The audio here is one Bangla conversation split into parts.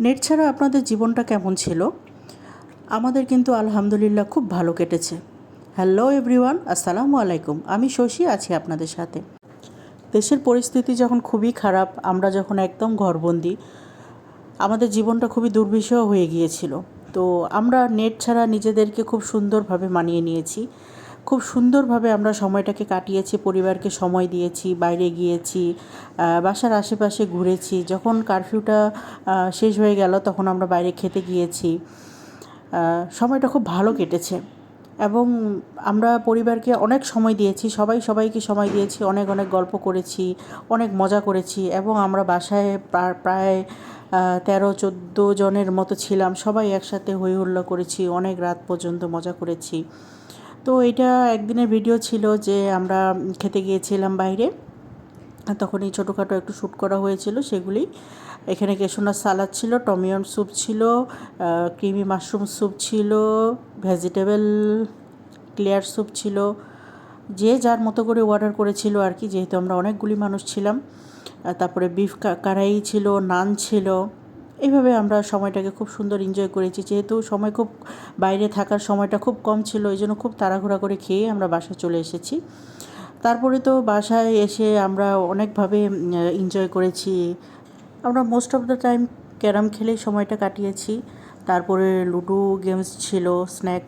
নেট ছাড়া আপনাদের জীবনটা কেমন ছিল? আমাদের কিন্তু আলহামদুলিল্লাহ খুব ভালো কেটেছে। হ্যালো এভরিওয়ান, আসসালামু আলাইকুম। আমি শশী আছি আপনাদের সাথে। দেশের পরিস্থিতি যখন খুবই খারাপ, আমরা যখন একদম ঘরবন্দি, আমাদের জীবনটা খুবই দুর্বিষহ হয়ে গিয়েছিল। তো আমরা নেট ছাড়া নিজেদেরকে খুব সুন্দরভাবে মানিয়ে নিয়েছি। খুব সুন্দরভাবে আমরা সময়টাকে কাটিয়েছি, পরিবারকে সময় দিয়েছি, বাইরে গিয়েছি, বাসার আশেপাশে ঘুরেছি। যখন কারফিউটা শেষ হয়ে গেল তখন আমরা বাইরে খেতে গিয়েছি। সময়টা খুব ভালো কেটেছে এবং আমরা পরিবারকে অনেক সময় দিয়েছি, সবাই সবাইকে সময় দিয়েছি, অনেক অনেক গল্প করেছি, অনেক মজা করেছি এবং আমরা বাসায় প্রায় 13-14 জনের মতো ছিলাম। সবাই একসাথে হই হুল্লোড় করেছি, অনেক রাত পর্যন্ত মজা করেছি। তো এটা একদিনের ভিডিও ছিল যে আমরা খেতে গিয়েছিলাম বাইরে, তখনই ছোটোখাটো একটু শ্যুট করা হয়েছিল সেগুলি। এখানে কেশোনার সালাদ ছিল, টমিয়ম স্যুপ ছিল, ক্রিমি মাশরুম স্যুপ ছিল, ভেজিটেবল ক্লিয়ার স্যুপ ছিল। যে যার মতো করে অর্ডার করেছিল আর কি, যেহেতু আমরা অনেকগুলি মানুষ ছিলাম। তারপরে বিফ কারাই ছিল, নান ছিল। এইভাবে আমরা সময়টাকে খুব সুন্দর এনজয় করেছি। যেহেতু সময় খুব, বাইরে থাকার সময়টা খুব কম ছিল, এই জন্য খুব তাড়াহুড়া করে খেয়ে আমরা বাসায় চলে এসেছি। তারপরে তো বাসায় এসে আমরা অনেকভাবে এনজয় করেছি। আমরা most of the time carrom খেলেই সময়টা কাটিয়েছি। তারপরে লুডো গেমস ছিল, স্ন্যাক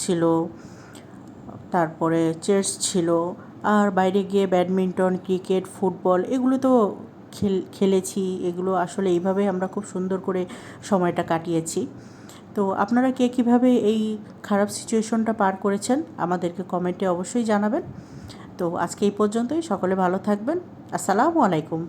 ছিল, তারপরে চেস ছিল। আর বাইরে গিয়ে ব্যাডমিন্টন, ক্রিকেট, ফুটবল এগুলো তো খেলেছি। এগুলো আসলে এইভাবে আমরা খুব সুন্দর করে সময়টা কাটিয়েছি। তো আপনারা কে কীভাবে এই খারাপ সিচুয়েশনটা পার করেছেন আমাদেরকে কমেন্টে অবশ্যই জানাবেন। তো আজকে এই পর্যন্তই। সকলে ভালো থাকবেন। আসসালামু আলাইকুম।